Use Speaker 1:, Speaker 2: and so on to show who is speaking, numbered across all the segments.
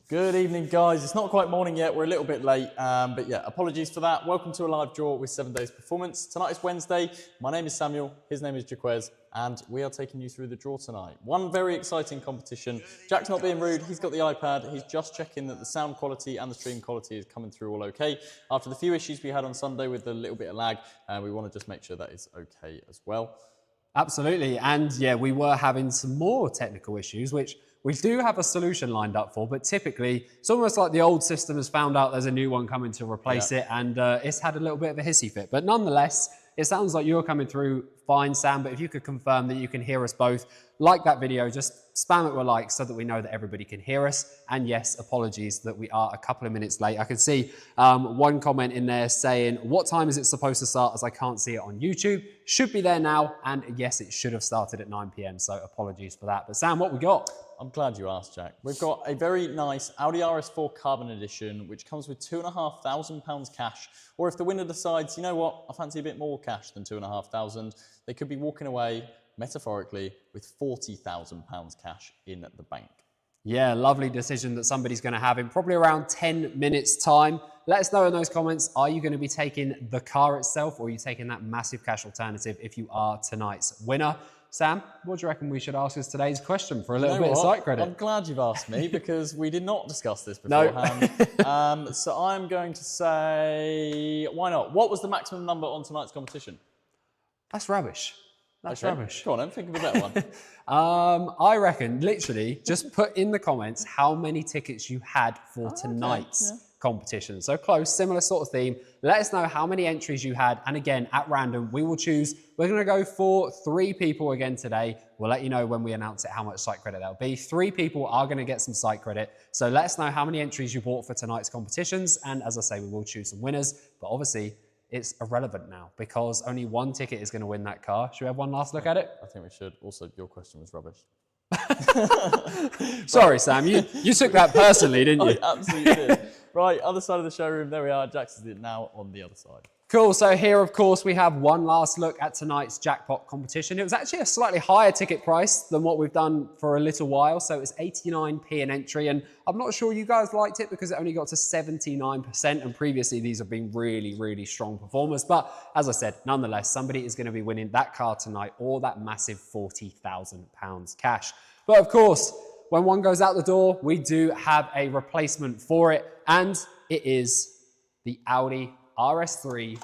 Speaker 1: Good evening, guys. It's not quite morning yet. We're a little bit late, but yeah, apologies for that. Welcome to a live draw with 7 Days Performance. Tonight is Wednesday. My name is Samuel. His name is Jaquez, and we are taking you through the draw tonight. One very exciting competition. Jack's not being rude. He's got the iPad. He's just checking that the sound quality and the stream quality is coming through all okay. After the few issues we had on Sunday with a little bit of lag, we want to just make sure that is okay as well.
Speaker 2: Absolutely, and yeah, we were having some more technical issues, which we do have a solution lined up for, but typically it's almost like the old system has found out there's a new one coming to replace it, and it's had a little bit of a hissy fit. But nonetheless, it sounds like you're coming through fine, Sam, but if you could confirm that you can hear us both, like that video, just spam it with likes so that we know that everybody can hear us. And yes, apologies that we are a couple of minutes late. I can see one comment in there saying, what time is it supposed to start, as I can't see it on YouTube? Should be there now, and yes, it should have started at 9 PM, so apologies for that. But Sam, what we got?
Speaker 1: I'm glad you asked, Jack. We've got a very nice Audi RS4 Carbon Edition, which comes with £2,500 cash. Or if the winner decides, you know what, I fancy a bit more cash than £2,500, they could be walking away, metaphorically, with £40,000 cash in the bank.
Speaker 2: Yeah, lovely decision that somebody's going to have in probably around 10 minutes time. Let us know in those comments, are you going to be taking the car itself, or are you taking that massive cash alternative if you are tonight's winner? Sam, what do you reckon we should ask as today's question for a little bit of site credit?
Speaker 1: I'm glad you've asked me, because we did not discuss this beforehand. So I'm going to say, why not? What was the maximum number on tonight's competition?
Speaker 2: That's rubbish. That's rubbish.
Speaker 1: Go on then, think of a better one.
Speaker 2: I reckon, literally, just put in the comments how many tickets you had for tonight's competition. So close, similar sort of theme. Let us know how many entries you had. And again, at random, we will choose. We're going to go for 3 people again today. We'll let you know when we announce it how much site credit that'll be. 3 people are going to get some site credit. So let us know how many entries you bought for tonight's competitions. And as I say, we will choose some winners. But obviously, it's irrelevant now because only 1 ticket is going to win that car. Should we have one last look at it?
Speaker 1: I think we should. Also, your question was rubbish.
Speaker 2: Sorry, Sam. You took that personally, didn't you?
Speaker 1: I absolutely did. Right, other side of the showroom. There we are. Jackson's now on the other side. Cool.
Speaker 2: So here, of course, we have one last look at tonight's jackpot competition. It was actually a slightly higher ticket price than what we've done for a little while. So it was 89p an entry. And I'm not sure you guys liked it because it only got to 79%. And previously, these have been really, really strong performers. But as I said, nonetheless, somebody is going to be winning that car tonight or that massive £40,000 cash. But of course, when one goes out the door, we do have a replacement for it. And it is the Audi RS3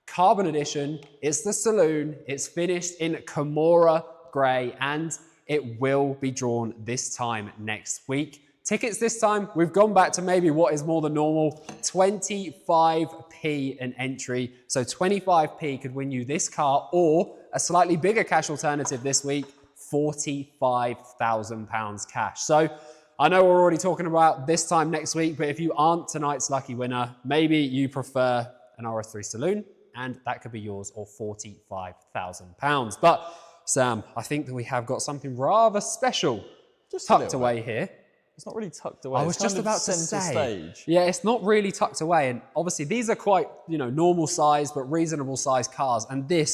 Speaker 2: Carbon Edition. It's the saloon. It's finished in Camorra Grey, and it will be drawn this time next week. Tickets this time, we've gone back to maybe what is more than normal, 25p an entry. So 25p could win you this car, or a slightly bigger cash alternative this week, £45,000 cash. So I know we're already talking about this time next week, but if you aren't tonight's lucky winner, maybe you prefer an RS3 Saloon, and that could be yours, or £45,000. But Sam, I think that we have got something rather special just tucked away here.
Speaker 1: It's not really tucked away.
Speaker 2: I was just about to say, yeah, it's not really tucked away. And obviously these are quite, normal size, but reasonable size cars. And the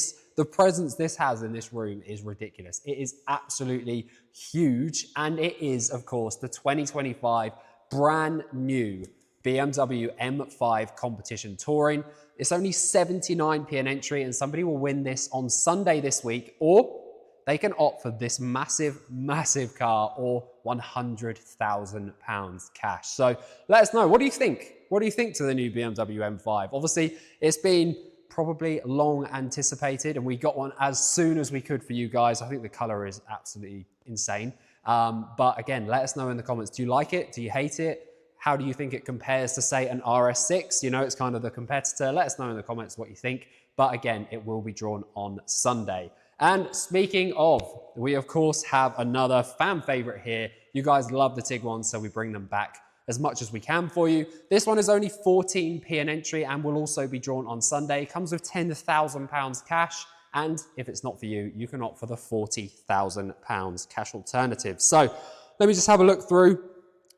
Speaker 2: presence this has in this room is ridiculous. It is absolutely huge. And it is, of course, the 2025 brand new BMW M5 Competition Touring. It's only 79p an entry, and somebody will win this on Sunday this week, or they can opt for this massive, massive car, or £100,000 cash. So let us know. What do you think? What do you think to the new BMW M5? Obviously, it's been probably long anticipated, and we got one as soon as we could for you guys. I think the color is absolutely insane. But again, let us know in the comments. Do you like it? Do you hate it? How do you think it compares to, say, an RS6? It's kind of the competitor. Let us know in the comments what you think. But again, it will be drawn on Sunday. And speaking of, we of course have another fan favorite here. You guys love the Tiguan, so we bring them back as much as we can for you. This one is only 14p an entry and will also be drawn on Sunday. Comes with £10,000 cash. And if it's not for you, you can opt for the £40,000 cash alternative. So let me just have a look through.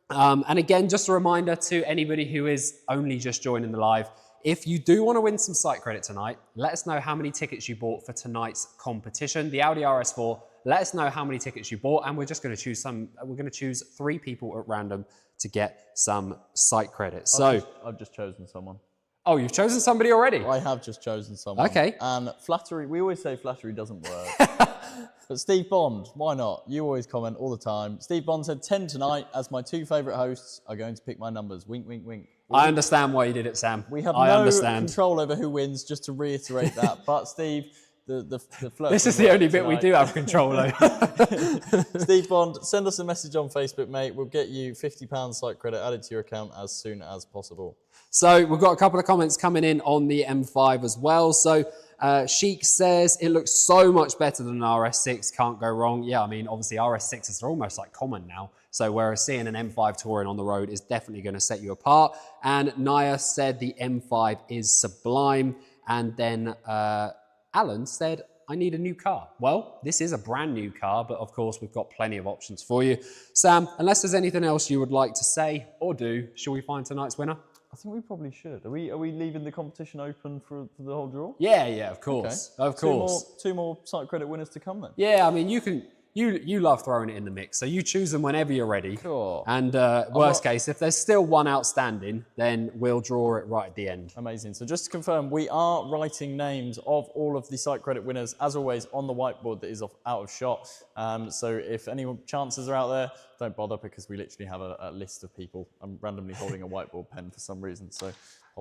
Speaker 2: And again, just a reminder to anybody who is only just joining the live, if you do want to win some site credit tonight, let us know how many tickets you bought for tonight's competition. The Audi RS4, let us know how many tickets you bought, and we're just going to choose we're going to choose 3 people at random to get some site credit. So
Speaker 1: I've just chosen someone.
Speaker 2: Oh, you've chosen somebody already?
Speaker 1: I have just chosen someone.
Speaker 2: Okay.
Speaker 1: And flattery, we always say flattery doesn't work. But Steve Bond, why not? You always comment all the time. Steve Bond said 10 tonight, as my 2 favourite hosts are going to pick my numbers. Wink, wink, wink.
Speaker 2: I understand why you did it, Sam.
Speaker 1: We have no control over who wins, just to reiterate that. But Steve, the flirt.
Speaker 2: This is the only bit we do have control over.
Speaker 1: Steve Bond, send us a message on Facebook, mate. We'll get you £50 site credit added to your account as soon as possible.
Speaker 2: So we've got a couple of comments coming in on the M5 as well. So Sheik says, it looks so much better than an RS6, can't go wrong. Yeah, I mean, obviously RS6s are almost like common now. So whereas seeing an M5 touring on the road is definitely going to set you apart. And Naya said the M5 is sublime. And then Alan said, I need a new car. Well, this is a brand new car, but of course we've got plenty of options for you. Sam, unless there's anything else you would like to say or do, shall we find tonight's winner?
Speaker 1: I think we probably should. Are we leaving the competition open for the whole draw?
Speaker 2: Yeah, of course. Okay. Of course.
Speaker 1: Two more site credit winners to come then.
Speaker 2: Yeah, I mean, you love throwing it in the mix, so you choose them whenever you're ready.
Speaker 1: Sure.
Speaker 2: And worst case, if there's still one outstanding, then we'll draw it right at the end.
Speaker 1: Amazing. So just to confirm, we are writing names of all of the site credit winners, as always, on the whiteboard that is out of shot. So if any chances are out there, don't bother, because we literally have a list of people. I'm randomly holding a whiteboard pen for some reason. So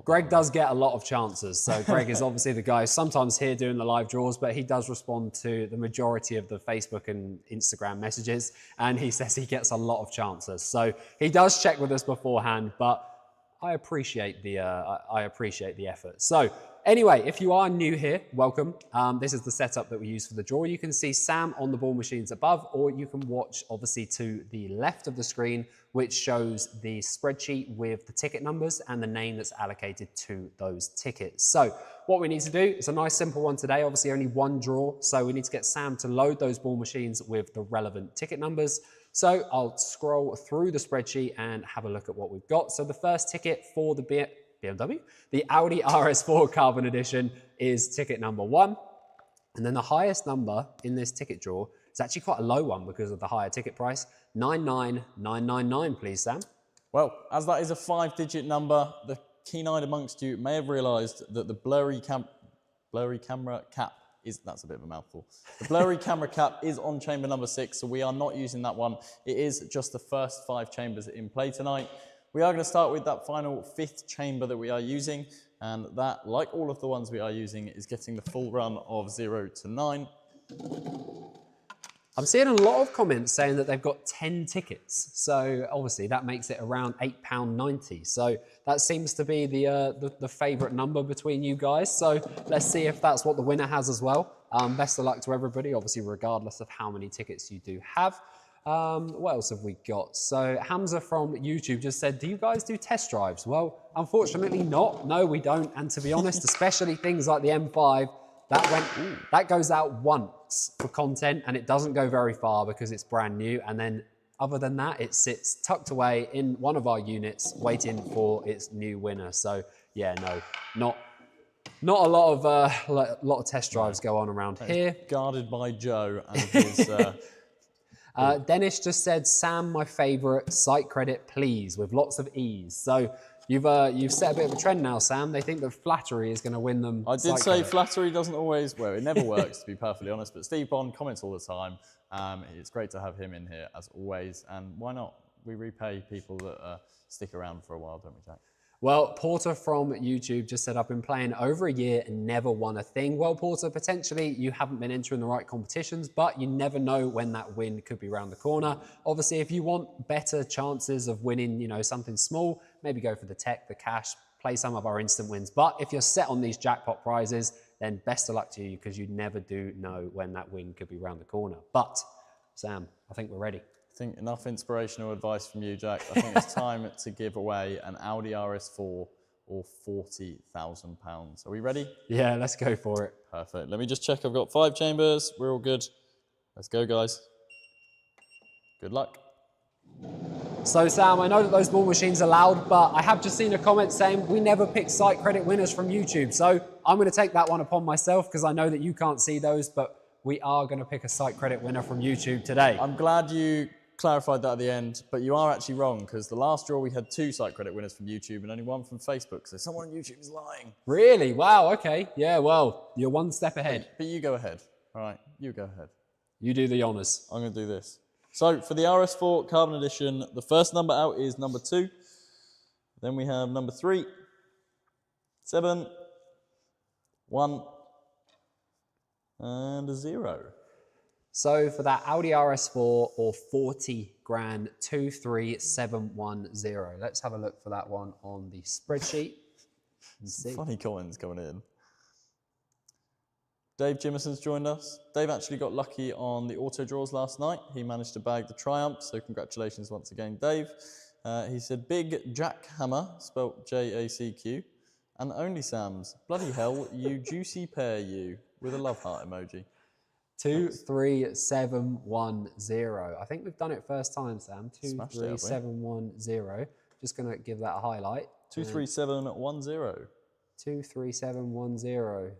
Speaker 2: Greg does get a lot of chances. So Greg is obviously the guy sometimes here doing the live draws, but he does respond to the majority of the Facebook and Instagram messages. And he says he gets a lot of chances. So he does check with us beforehand, but I appreciate the effort. So anyway, if you are new here, welcome. This is the setup that we use for the draw. You can see Sam on the ball machines above, or you can watch obviously to the left of the screen, which shows the spreadsheet with the ticket numbers and the name that's allocated to those tickets. So what we need to do is a nice simple one today, obviously only one draw. So we need to get Sam to load those ball machines with the relevant ticket numbers. So I'll scroll through the spreadsheet and have a look at what we've got. So the first ticket for the BMW, the Audi RS4 Carbon Edition, is ticket number 1. And then the highest number in this ticket draw is actually quite a low one because of the higher ticket price, 99999, please, Sam.
Speaker 1: Well, as that is a 5-digit number, the keen-eyed amongst you may have realised that the blurry camera cap is, that's a bit of a mouthful. The blurry camera cap is on chamber number 6, so we are not using that one. It is just the first 5 chambers in play tonight. We are going to start with that final 5th chamber that we are using, and that, like all of the ones we are using, is getting the full run of 0 to 9.
Speaker 2: I'm seeing a lot of comments saying that they've got 10 tickets. So obviously that makes it around £8.90. So that seems to be the favourite number between you guys. So let's see if that's what the winner has as well. Best of luck to everybody, obviously regardless of how many tickets you do have. What else have we got? So Hamza from YouTube just said, do you guys do test drives? Well, unfortunately not. No, we don't. And to be honest, especially things like the M5, that goes out once for content, and it doesn't go very far because it's brand new. And then other than that, it sits tucked away in one of our units waiting for its new winner. So yeah, no, not a lot of test drives go on around here.
Speaker 1: Guarded by Joe and his...
Speaker 2: Dennis just said, Sam, my favourite, site credit, please, with lots of ease. So you've set a bit of a trend now, Sam. They think that flattery is going to win them.
Speaker 1: I did say flattery doesn't always, well, it never works, to be perfectly honest. But Steve Bond comments all the time. It's great to have him in here, as always. And why not? We repay people that stick around for a while, don't we, Jack?
Speaker 2: Well, Porter from YouTube just said, I've been playing over a year and never won a thing. Well, Porter, potentially you haven't been entering the right competitions, but you never know when that win could be around the corner. Obviously, if you want better chances of winning, something small, maybe go for the tech, the cash, play some of our instant wins. But if you're set on these jackpot prizes, then best of luck to you, because you never do know when that win could be around the corner. But Sam, I think we're ready.
Speaker 1: I think enough inspirational advice from you, Jack. I think it's time to give away an Audi RS4 or £40,000. Are we ready?
Speaker 2: Yeah, let's go for it.
Speaker 1: Perfect. Let me just check. I've got 5 chambers. We're all good. Let's go, guys. Good luck.
Speaker 2: So, Sam, I know that those ball machines are loud, but I have just seen a comment saying we never pick site credit winners from YouTube. So I'm going to take that one upon myself, because I know that you can't see those, but we are going to pick a site credit winner from YouTube today.
Speaker 1: I'm glad you clarified that at the end, but you are actually wrong because the last draw we had 2 site credit winners from YouTube and only 1 from Facebook. So someone on YouTube is lying.
Speaker 2: Really? Wow, okay. Yeah, well, you're one step ahead.
Speaker 1: But you go ahead. All right, you go ahead.
Speaker 2: You do the honours.
Speaker 1: I'm going to do this. So for the RS4 Carbon Edition, the first number out is number 2. Then we have number 3, 7, 1, and a 0.
Speaker 2: So for that Audi RS4 or 40 grand, 23710. Let's have a look for that one on the spreadsheet and see.
Speaker 1: Funny comments coming in. Dave Jimerson's joined us. Dave actually got lucky on the auto draws last night. He managed to bag the Triumph, so congratulations once again, Dave. He said, big jackhammer, spelt J-A-C-Q, and only Sam's. Bloody hell, you juicy pear, you, with a love heart emoji.
Speaker 2: 23710. I think we've done it first time, Sam.
Speaker 1: Smashed it, haven't we?
Speaker 2: 23710. Just going to give that a highlight.
Speaker 1: 23710.
Speaker 2: 23710.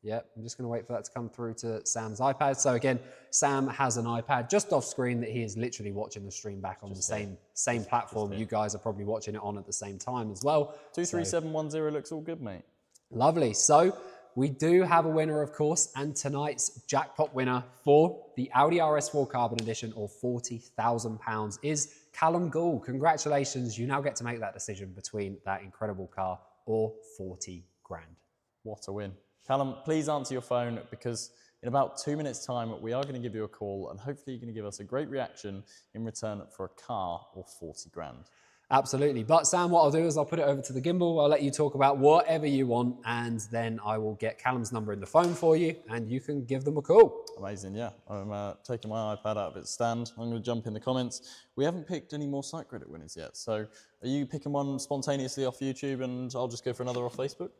Speaker 2: Yep, I'm just going to wait for that to come through to Sam's iPad. So again, Sam has an iPad just off screen that he is literally watching the stream back on the same platform. You guys are probably watching it on at the same time as well.
Speaker 1: 23710 looks all good, mate.
Speaker 2: Lovely. So we do have a winner, of course, and tonight's jackpot winner for the Audi RS4 Carbon Edition or £40,000 is Callum Gould. Congratulations. You now get to make that decision between that incredible car or 40 grand.
Speaker 1: What a win. Callum, please answer your phone because in about 2 minutes' time, we are going to give you a call and hopefully you're going to give us a great reaction in return for a car or 40 grand.
Speaker 2: Absolutely. But Sam, what I'll do is I'll put it over to the gimbal. I'll let you talk about whatever you want and then I will get Callum's number in the phone for you and you can give them a call.
Speaker 1: Amazing, yeah. I'm taking my iPad out of its stand. I'm going to jump in the comments. We haven't picked any more site credit winners yet. So are you picking one spontaneously off YouTube and I'll just go for another off Facebook?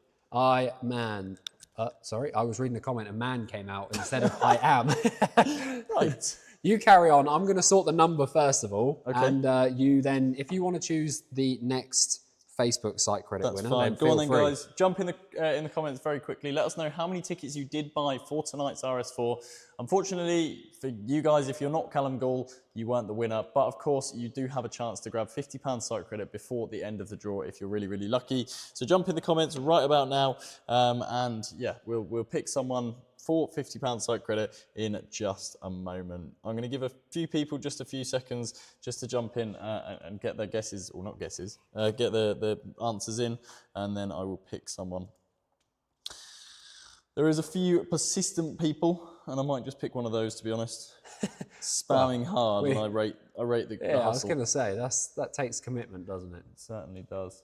Speaker 2: Sorry, I was reading the comment. A man came out instead of I am.
Speaker 1: Right.
Speaker 2: You carry on. I'm going to sort the number first of all.
Speaker 1: Okay.
Speaker 2: And you then, if you want to choose the next Facebook site credit winner,
Speaker 1: fine.
Speaker 2: then
Speaker 1: Go on then,
Speaker 2: free.
Speaker 1: guys. Jump in the comments very quickly. Let us know how many tickets you did buy for tonight's RS4. Unfortunately, for you guys, if you're not Callum Gould, you weren't the winner. But of course, you do have a chance to grab £50 site credit before the end of the draw if you're really, really lucky. So jump in the comments right about now. And yeah, we'll pick someone for £50 site credit in just a moment. I'm going to give a few people just a few seconds just to jump in and get their guesses, or not guesses, get the answers in, and then I will pick someone. There is a few persistent people, and I might just pick one of those, to be honest. Spamming hard, and I rate the
Speaker 2: Yeah,
Speaker 1: hustle.
Speaker 2: I was going to say, that takes commitment, doesn't it?
Speaker 1: It certainly does.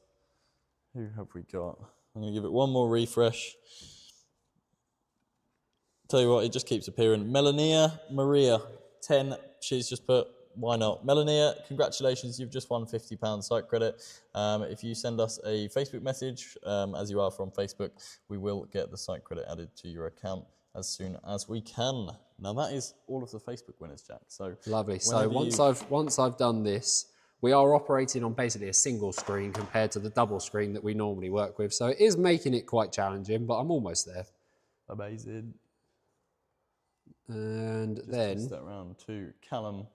Speaker 1: Who have we got? I'm going to give it one more refresh. Tell you what, it just keeps appearing. Melania Maria, 10. She's just put, why not? Melania, congratulations, you've just won £50 site credit. If you send us a Facebook message, as you are from Facebook, we will get the site credit added to your account as soon as we can. Now that is all of the Facebook winners, Jack. So
Speaker 2: lovely. So once I've done this, we are operating on basically a single screen compared to the double screen that we normally work with. So it is making it quite challenging, but I'm almost there.
Speaker 1: Amazing.
Speaker 2: And
Speaker 1: just
Speaker 2: then
Speaker 1: twist that around to Callum,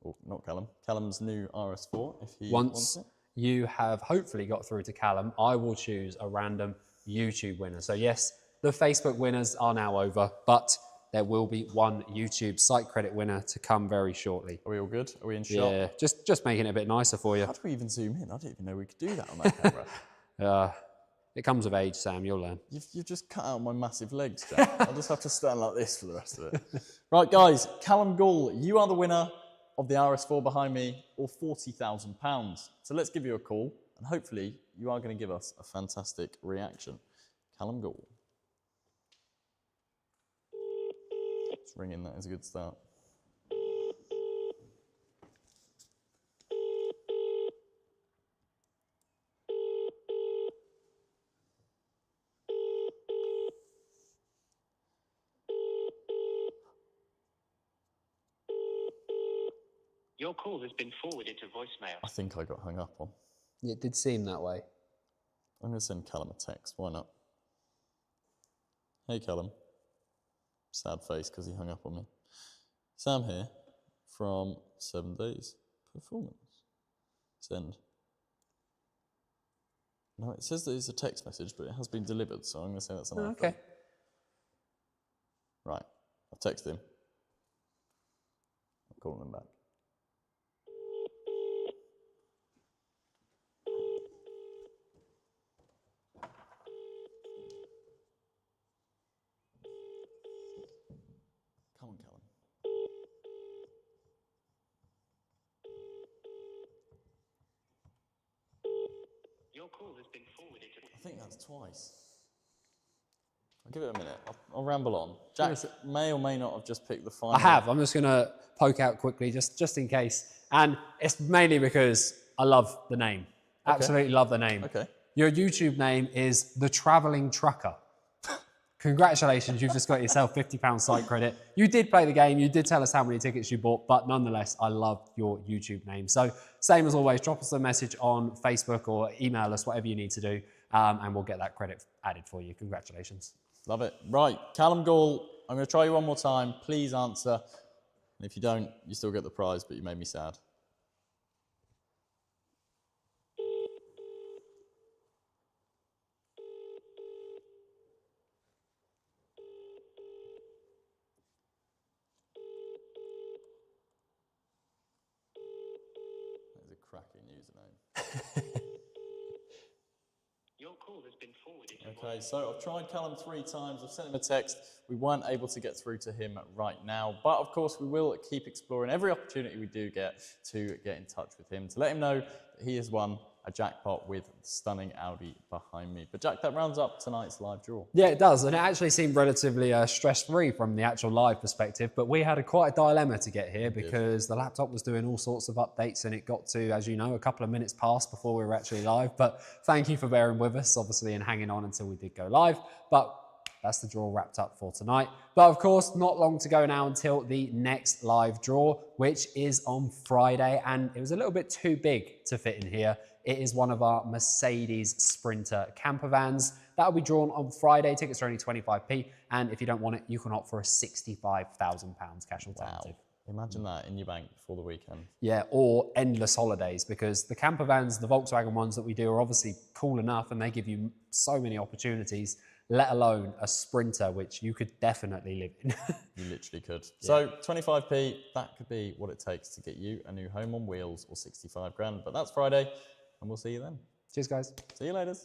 Speaker 1: or not Callum, Callum's new RS4 if he
Speaker 2: once
Speaker 1: wants it.
Speaker 2: You have hopefully got through to Callum, I will choose a random YouTube winner. So yes, the Facebook winners are now over, but there will be one YouTube site credit winner to come very shortly.
Speaker 1: Are we all good? Are we in shot?
Speaker 2: Yeah, just making it a bit nicer for you.
Speaker 1: How do we even zoom in? I didn't even know we could do that on that camera.
Speaker 2: It comes of age, Sam, you'll learn.
Speaker 1: You've just cut out my massive legs, Jack. I'll just have to stand like this for the rest of it. Right, guys, Callum Gould, you are the winner of the RS4 behind me, or £40,000. So let's give you a call, and hopefully you are going to give us a fantastic reaction. Callum Gould. Just ringing, that is a good start.
Speaker 3: Your call has been forwarded to voicemail.
Speaker 1: I think I got hung up on.
Speaker 2: It did seem that way.
Speaker 1: I'm going to send Callum a text. Why not? Hey, Callum. Sad face because he hung up on me. Sam here from 7 Days Performance. Send. No, it says that it's a text message, but it has been delivered, so I'm going to say that's an iPhone.
Speaker 2: Okay.
Speaker 1: Right, I've texted him. I'm calling him back. Come on, Callum.
Speaker 3: Your call has been forwarded to...
Speaker 1: I think that's twice. I'll give it a minute. I'll ramble on. Jack may or may not have just picked the final.
Speaker 2: I have. I'm just going to poke out quickly, just in case. And it's mainly because I love the name.
Speaker 1: Okay.
Speaker 2: Absolutely love the name.
Speaker 1: Okay.
Speaker 2: Your YouTube name is The Travelling Trucker. Congratulations, you've just got yourself £50 site credit. You did play the game, you did tell us how many tickets you bought, but nonetheless, I love your YouTube name. So same as always, drop us a message on Facebook or email us, whatever you need to do, and we'll get that credit added for you. Congratulations.
Speaker 1: Love it. Right, Callum Gall, I'm going to try you one more time. Please answer. And if you don't, you still get the prize, but you made me sad. That is a cracking username.
Speaker 3: Your call has been forwarded to...
Speaker 1: Okay, so I've tried Callum 3 times. I've sent him a text. We weren't able to get through to him right now, but of course we will keep exploring every opportunity we do get to get in touch with him, to let him know that he has won a jackpot with the stunning Audi behind me. But Jack, that rounds up tonight's live draw.
Speaker 2: Yeah, it does, and it actually seemed relatively stress-free from the actual live perspective, but we had quite a dilemma to get here because the laptop was doing all sorts of updates and it got to, as you know, a couple of minutes past before we were actually live. But thank you for bearing with us, obviously, and hanging on until we did go live. But that's the draw wrapped up for tonight. But of course, not long to go now until the next live draw, which is on Friday, and it was a little bit too big to fit in here. It is one of our Mercedes Sprinter camper vans. That'll be drawn on Friday. Tickets are only 25p. And if you don't want it, you can opt for a £65,000 cash alternative.
Speaker 1: Wow. Imagine that in your bank before the weekend.
Speaker 2: Yeah, or endless holidays, because the camper vans, the Volkswagen ones that we do, are obviously cool enough and they give you so many opportunities, let alone a Sprinter, which you could definitely live in.
Speaker 1: You literally could. Yeah. So 25p, that could be what it takes to get you a new home on wheels or 65 grand. But that's Friday, and we'll see you then.
Speaker 2: Cheers, guys.
Speaker 1: See you later.